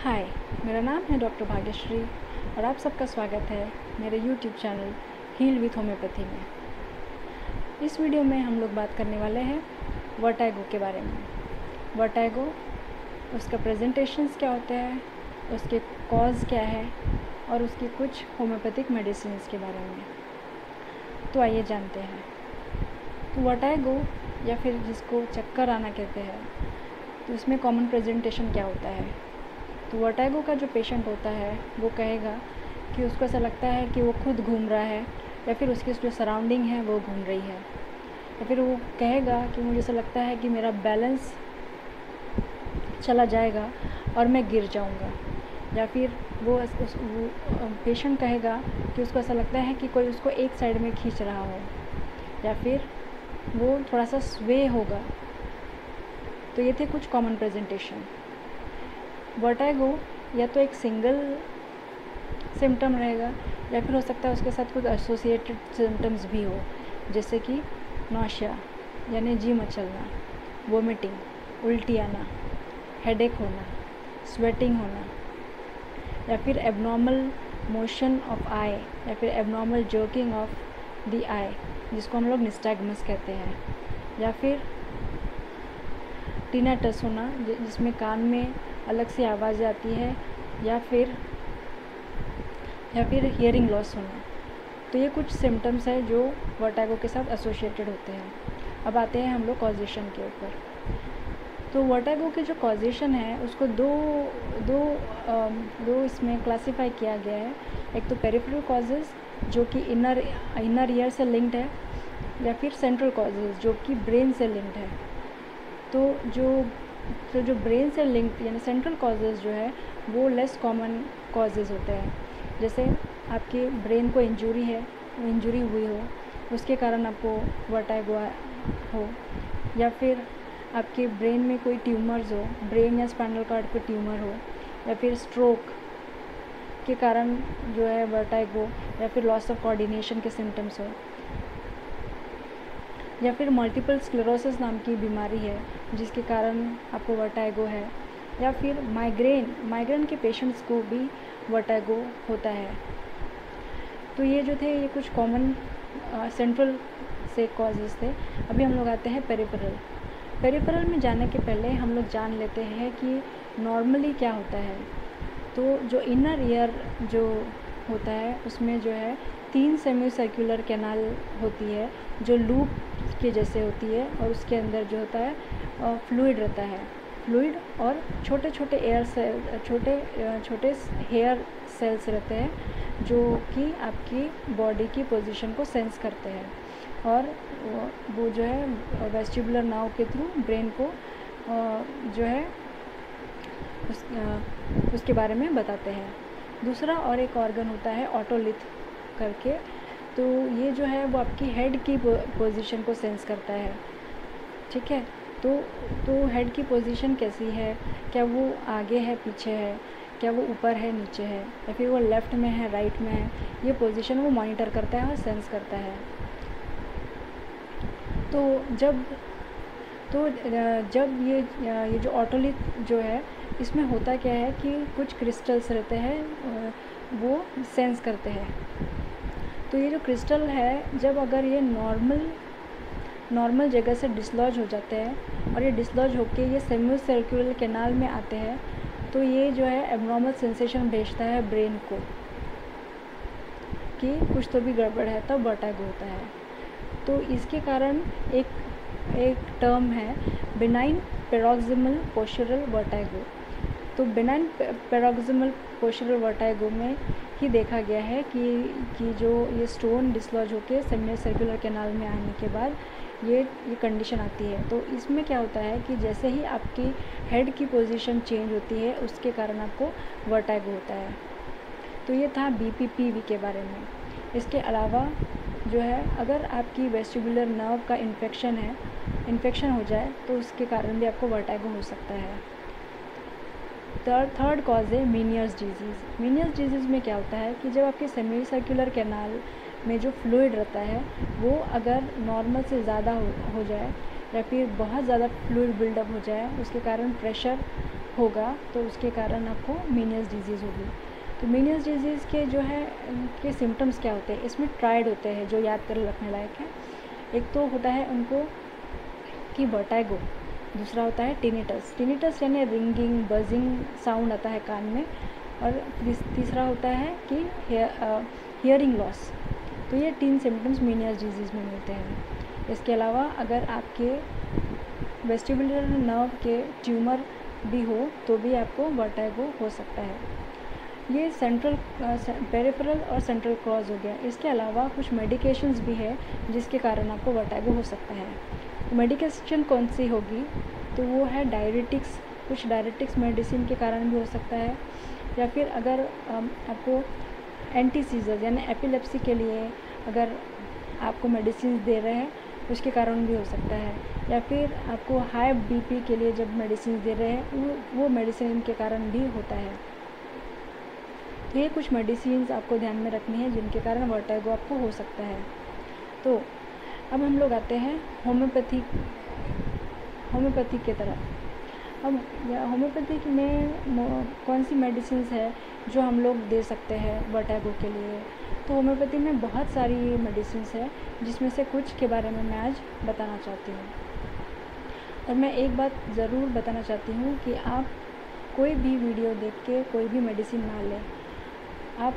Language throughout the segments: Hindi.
हाय, मेरा नाम है डॉक्टर भाग्यश्री और आप सबका स्वागत है मेरे YouTube channel heal with homeopathy में। इस वीडियो में हम लोग बात करने वाले हैं वर्टाइगो के बारे में। वर्टाइगो, उसका प्रेजेंटेशंस क्या होते हैं, उसके कॉज क्या है और उसकी कुछ होम्योपैथिक मेडिसिन के बारे में। तो आइए जानते हैं। तो वर्टाइगो या फिर जिसको चक्कर आना कहते हैं, तो इसमें कॉमन प्रेजेंटेशन क्या होता है। तो वर्टाइगो का जो पेशेंट होता है वो कहेगा कि उसको ऐसा लगता है कि वो खुद घूम रहा है या फिर उसकी जो सराउंडिंग है वो घूम रही है, या फिर वो कहेगा कि मुझे ऐसा लगता है कि मेरा बैलेंस चला जाएगा और मैं गिर जाऊंगा, या फिर वो पेशेंट कहेगा कि उसको ऐसा लगता है कि कोई उसको एक साइड में खींच रहा हो, या फिर वो थोड़ा सा स्वे होगा। तो ये थे कुछ कॉमन प्रेजेंटेशन। वर्टाइगो या तो एक सिंगल सिम्टम रहेगा या फिर हो सकता है उसके साथ कुछ एसोसिएटेड सिम्टम्स भी हो, जैसे कि नौशिया यानी जी मचलना, वोमिटिंग, उल्टी आना, हेडेक होना, स्वेटिंग होना, या फिर एबनॉर्मल मोशन ऑफ आई या फिर एबनॉर्मल जर्किंग ऑफ द आई, जिसको हम लोग निस्टैग्मस कहते हैं, या फिर टिनेटस होना जिसमें कान में अलग से आवाज़ आती है, या फिर हियरिंग लॉस होना। तो ये कुछ सिम्टम्स है जो वर्टाइगो के साथ एसोसिएटेड होते हैं। अब आते हैं हम लोग कॉजेशन के ऊपर। तो वर्टाइगो के जो कॉजेशन है उसको दो इसमें क्लासीफाई किया गया है। एक तो पेरिफेरल कॉजेज़ जो कि इनर ईयर से लिंक्ड है, या फिर सेंट्रल कॉजेज़ जो कि ब्रेन से लिंक्ड है। तो जो ब्रेन से लिंक्ड यानी सेंट्रल कॉजेज़ जो है वो लेस कॉमन कॉजेज़ होते हैं। जैसे आपके ब्रेन को इंजरी हुई हो, उसके कारण आपको वर्टाइगो हो, या फिर आपके ब्रेन में कोई ट्यूमर्स हो, ब्रेन या स्पाइनल कॉर्ड पे ट्यूमर हो, या फिर स्ट्रोक के कारण जो है वर्टाइगो, या फिर लॉस ऑफ कोऑर्डिनेशन के सिम्टम्स हो, या फिर मल्टीपल स्क्लेरोसिस नाम की बीमारी है जिसके कारण आपको वर्टाइगो है, या फिर माइग्रेन के पेशेंट्स को भी वर्टाइगो होता है। तो ये जो थे ये कुछ कॉमन सेंट्रल से कॉजेज़ थे। अभी हम लोग आते हैं पेरिफेरल में जाने के पहले हम लोग जान लेते हैं कि नॉर्मली क्या होता है। तो जो इनर ईयर जो होता है उसमें जो है 3 सेमी सर्कुलर कैनाल होती है जो लूप के जैसे होती है, और उसके अंदर जो होता है फ्लूइड रहता है, फ्लूइड और छोटे छोटे छोटे हेयर सेल्स रहते हैं जो कि आपकी बॉडी की पोजीशन को सेंस करते हैं, और वो जो है वेस्टिबुलर नर्व के थ्रू ब्रेन को जो है उसके बारे में बताते हैं। दूसरा और एक ऑर्गन होता है ऑटोलिथ करके। तो ये जो है वो आपकी हेड की पोजीशन को सेंस करता है, ठीक है। तो हेड की पोजीशन कैसी है, क्या वो आगे है, पीछे है, क्या वो ऊपर है, नीचे है, या फिर वो लेफ़्ट में है, राइट में है, ये पोजीशन वो मॉनिटर करता है और सेंस करता है। तो जब ये जो ऑटोलिथ जो है इसमें होता क्या है कि कुछ क्रिस्टल्स रहते हैं वो सेंस करते हैं। तो ये जो क्रिस्टल है, जब अगर ये नॉर्मल जगह से डिसलॉज हो जाते हैं और ये डिसलॉज होके ये सेमी सर्कुलर कैनाल में आते हैं, तो ये जो है एबनॉर्मल सेंसेशन भेजता है ब्रेन को कि कुछ तो भी गड़बड़ है, तब वर्टाइगो होता है। तो इसके कारण एक टर्म है बेनाइन पैरोक्सिमल पोस्चरल वर्टाइगो। तो बेनाइन पैरोक्सिमल पोस्चरल वर्टाइगो में ही देखा गया है कि जो ये स्टोन डिसलॉज होके सेमी सर्कुलर कैनाल में आने के बाद ये कंडीशन आती है। तो इसमें क्या होता है कि जैसे ही आपकी हेड की पोजीशन चेंज होती है उसके कारण आपको वर्टाइगो होता है। तो ये था BPPV के बारे में। इसके अलावा जो है अगर आपकी वेस्टिबुलर नर्व का इन्फेक्शन हो जाए तो उसके कारण भी आपको वर्टाइगो हो सकता है। थर्ड कॉज है मीनियर्स डिजीज़। मीनियर्स डिजीज़ में क्या होता है कि जब आपके सेमी सर्कुलर कैनाल में जो फ्लूइड रहता है वो अगर नॉर्मल से ज़्यादा हो जाए, या फिर बहुत ज़्यादा फ्लूइड बिल्डअप हो जाए, उसके कारण प्रेशर होगा तो उसके कारण आपको मेनियस डिजीज़ होगी। तो मेनियस डिजीज़ के जो है के सिम्टम्स क्या होते हैं, इसमें ट्रायड होते हैं जो याद कर रखने लायक है। एक तो होता है उनको कि वर्टाइगो, दूसरा होता है टिनिटस। टिनिटस यानी रिंगिंग बजिंग साउंड आता है कान में, और तीसरा होता है कि हियरिंग लॉस। तो ये 3 सिम्टम्स मेनियस डिजीज़ में मिलते हैं। इसके अलावा अगर आपके वेस्टिबुलर नर्व के ट्यूमर भी हो तो भी आपको वर्टाइगो हो सकता है। ये सेंट्रल पेरिफेरल और सेंट्रल क्रॉस हो गया। इसके अलावा कुछ मेडिकेशंस भी है जिसके कारण आपको वर्टाइगो हो सकता है। मेडिकेशन कौन सी होगी, तो वो है डायरेटिक्स। कुछ डायरेटिक्स मेडिसिन के कारण भी हो सकता है, या फिर अगर आपको एंटी सीजर यानी एपिलेप्सी के लिए अगर आपको मेडिसिन दे रहे हैं उसके कारण भी हो सकता है, या फिर आपको हाई बीपी के लिए जब मेडिसिन दे रहे हैं वो मेडिसिन के कारण भी होता है। तो ये कुछ मेडिसिन आपको ध्यान में रखनी है जिनके कारण वर्टाइगो आपको हो सकता है। तो अब हम लोग आते हैं होम्योपैथी की तरफ। अब होम्योपैथिक में कौन सी मेडिसिन है जो हम लोग दे सकते हैं वर्टाइगो के लिए। तो होम्योपैथी में बहुत सारी मेडिसिन है जिसमें से कुछ के बारे में मैं आज बताना चाहती हूँ। और मैं एक बात ज़रूर बताना चाहती हूँ कि आप कोई भी वीडियो देख के कोई भी मेडिसिन ना लें। आप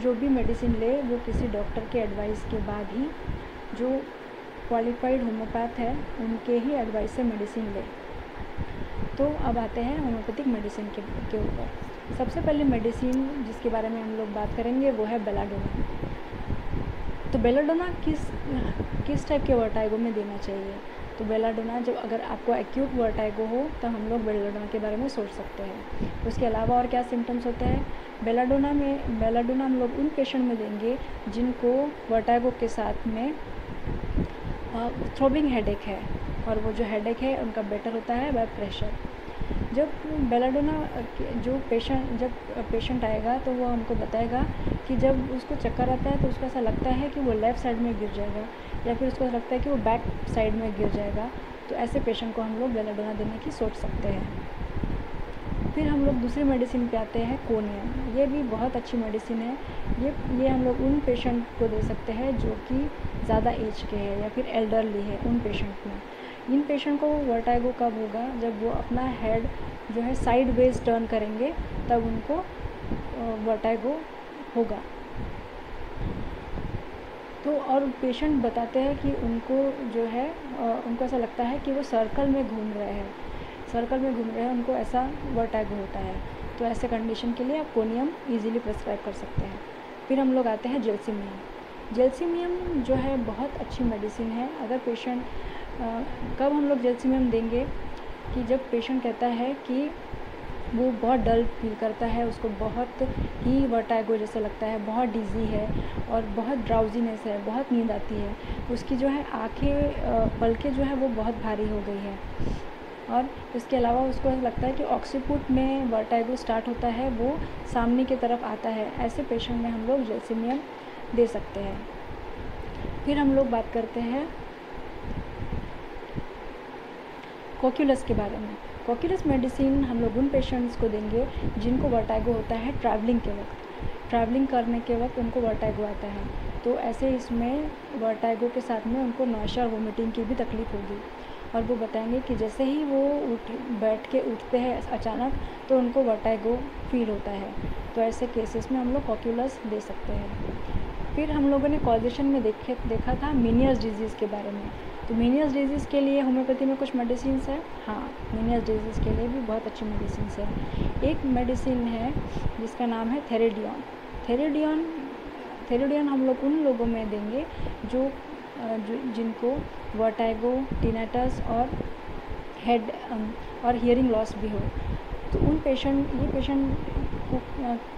जो भी मेडिसिन ले वो किसी डॉक्टर के एडवाइस के बाद ही, जो क्वालिफाइड होम्योपैथ है उनके ही एडवाइस से मेडिसिन लें। तो अब आते हैं होम्योपैथिक मेडिसिन के ऊपर। सबसे पहले मेडिसिन जिसके बारे में हम लोग बात करेंगे वो है बेलाडोना। तो बेलाडोना किस टाइप के वर्टाइगो में देना चाहिए। तो बेलाडोना जब अगर आपको एक्यूट वर्टाइगो हो तो हम लोग बेलाडोना के बारे में सोच सकते हैं। उसके अलावा और क्या सिम्टम्स होते हैं बेलाडोना हम लोग उन पेशेंट में देंगे जिनको वर्टाइगो के साथ में थ्रोबिंग हेडेक है, और वो जो हेडेक है उनका बेटर होता है बाय प्रेशर। जब बेलाडोना जब पेशेंट आएगा तो वो हमको बताएगा कि जब उसको चक्कर आता है तो उसको ऐसा लगता है कि वो लेफ़्ट साइड में गिर जाएगा, या फिर उसको लगता है कि वो बैक साइड में गिर जाएगा। तो ऐसे पेशेंट को हम लोग बेलाडोना देने की सोच सकते हैं। फिर हम लोग दूसरी मेडिसिन पे आते हैं कोनियम। ये भी बहुत अच्छी मेडिसिन है। ये हम लोग उन पेशेंट को दे सकते हैं जो कि ज़्यादा एज के हैं या फिर एल्डरली है। उन पेशेंट में इन पेशेंट को वर्टाइगो कब होगा, जब वो अपना हेड जो है साइड वेज टर्न करेंगे तब उनको वर्टाइगो होगा। तो और पेशेंट बताते हैं कि उनको जो है उनको ऐसा लगता है कि वो सर्कल में घूम रहे हैं, उनको ऐसा वर्टाइगो होता है। तो ऐसे कंडीशन के लिए आप कोनियम इजीली प्रेस्क्राइब कर सकते हैं। फिर हम लोग आते हैं जेल्सिमियम जो है बहुत अच्छी मेडिसिन है। अगर पेशेंट कब हम लोग जेल्सिमियम देंगे कि जब पेशेंट कहता है कि वो बहुत डल फील करता है, उसको बहुत ही वर्टाइगो जैसा लगता है, बहुत डिज़ी है और बहुत ड्राउजीनेस है, बहुत नींद आती है, उसकी जो है आँखें पलकें जो है वो बहुत भारी हो गई है, और इसके अलावा उसको ऐसा लगता है कि ऑक्सीपुट में वर्टाइगो स्टार्ट होता है वो सामने की तरफ आता है। ऐसे पेशेंट में हम लोग जेल्सिमियम दे सकते हैं। फिर हम लोग बात करते हैं कोक्यूलस के बारे में। कोक्यूलस मेडिसिन हम लोग उन पेशेंट्स को देंगे जिनको वर्टाइगो होता है ट्रैवलिंग करने के वक्त उनको वर्टाइगो आता है। तो ऐसे इसमें वर्टाइगो के साथ में उनको नौशा वोमिटिंग की भी तकलीफ़ होगी, और वो बताएंगे कि जैसे ही वो बैठ के उठते हैं अचानक तो उनको वर्टाइगो फील होता है। तो ऐसे केसेस में हम लोग कोक्यूलस दे सकते हैं। फिर हम लोगों ने कॉजेशन में देखा था मेनियस डिजीज़ के बारे में। तो मेनियस डिजीज़ के लिए होम्योपैथी में कुछ मेडिसिन है। हाँ, मेनियस डिजीज़ के लिए भी बहुत अच्छी मेडिसिन है। एक मेडिसिन है जिसका नाम है थेरेडियन हम लोग उन लोगों में देंगे जिनको वर्टाइगो, टिनेटस और हेड और हियरिंग लॉस भी हो। तो ये पेशेंट को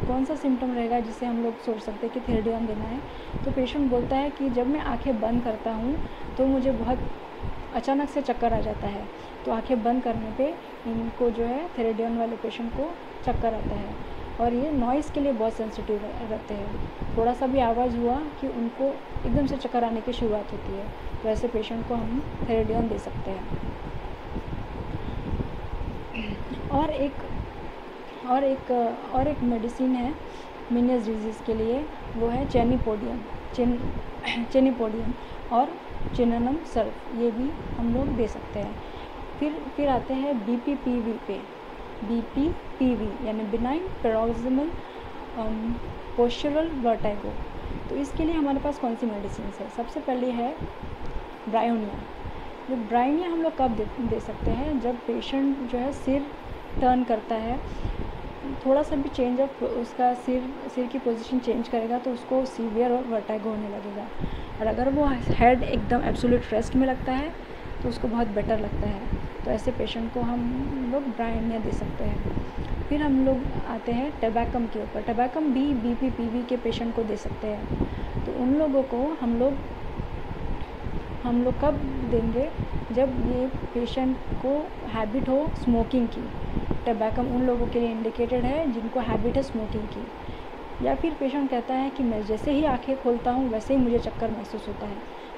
कौन सा सिम्टम रहेगा जिससे हम लोग सोच सकते हैं कि थेरेडियन देना है। तो पेशेंट बोलता है कि जब मैं आंखें बंद करता हूँ तो मुझे बहुत अचानक से चक्कर आ जाता है। तो आंखें बंद करने पे इनको जो है थेरेडियन वाले पेशेंट को चक्कर आता है, और ये नॉइज़ के लिए बहुत सेंसिटिव रहते हैं। थोड़ा सा भी आवाज़ हुआ कि उनको एकदम से चक्कर आने की शुरुआत होती है। तो ऐसे पेशेंट को हम थेरेडियन दे सकते हैं। और एक मेडिसिन है मीनियस डिजीज़ के लिए, वो है चेनिपोडियम और चिननम सल्फ, ये भी हम लोग दे सकते हैं। फिर आते हैं BPPV पे। BPPV यानी बिनाइन पैरोक्सिमल पोस्चरल वर्टाइगो। तो इसके लिए हमारे पास कौन सी मेडिसिन है? सबसे पहले है ब्रायोनिया। जो ब्रायोनिया हम लोग कब दे सकते हैं? जब पेशेंट जो है सिर टर्न करता है, थोड़ा सा भी चेंज ऑफ उसका सिर की पोजीशन चेंज करेगा तो उसको सीवियर और वर्टाइगो होने लगेगा। और अगर वो हेड एकदम एब्सोल्यूट रेस्ट में लगता है तो उसको बहुत बेटर लगता है। तो ऐसे पेशेंट को हम लोग ब्रायोनिया दे सकते हैं। फिर हम लोग आते हैं टबैकम के ऊपर। टबैकम भी BPPV के पेशेंट को दे सकते हैं। तो उन लोगों को हम लोग कब देंगे? जब ये पेशेंट को हैबिट हो स्मोकिंग की। टबैकम उन लोगों के लिए इंडिकेटेड है जिनको हैबिट है स्मोकिंग की। या फिर पेशेंट कहता है कि मैं जैसे ही आंखें खोलता हूँ वैसे ही मुझे चक्कर महसूस होता है,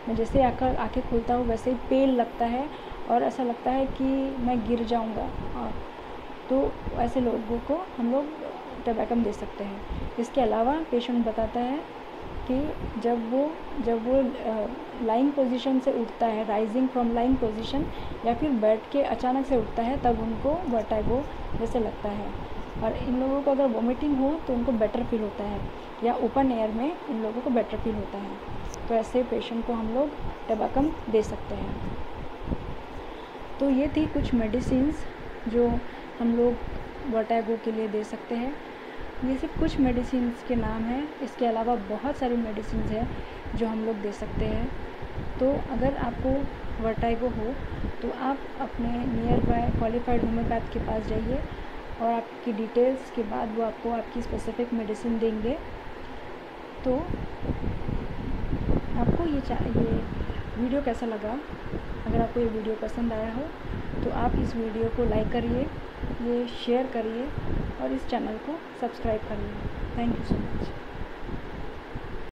मैं जैसे आंखें खोलता हूँ वैसे ही पेल लगता है और ऐसा लगता है कि मैं गिर जाऊँगा। तो ऐसे लोगों को हम लोग टबैकम दे सकते हैं। इसके अलावा पेशेंट बताता है कि जब वो लाइंग पोजीशन से उठता है, राइजिंग फ्रॉम लाइंग पोजीशन, या फिर बैठ के अचानक से उठता है, तब उनको वर्टाइगो जैसे लगता है। और इन लोगों को अगर वॉमिटिंग हो तो उनको बेटर फील होता है, या ओपन एयर में इन लोगों को बेटर फील होता है। तो ऐसे पेशेंट को हम लोग टबैकम दे सकते हैं। तो ये थी कुछ मेडिसिन्स जो हम लोग वर्टाइगो के लिए दे सकते हैं। ये सिर्फ कुछ मेडिसिन्स के नाम हैं, इसके अलावा बहुत सारी मेडिसिन्स हैं जो हम लोग दे सकते हैं। तो अगर आपको वर्टाइगो हो तो आप अपने नियर बाय क्वालिफाइड होम्योपैथ के पास जाइए और आपकी डिटेल्स के बाद वो आपको आपकी स्पेसिफिक मेडिसिन देंगे। तो आपको ये वीडियो कैसा लगा? अगर आपको ये वीडियो पसंद आया हो तो आप इस वीडियो को लाइक करिए, ये शेयर करिए और इस चैनल को सब्सक्राइब करिए। Thank you so much.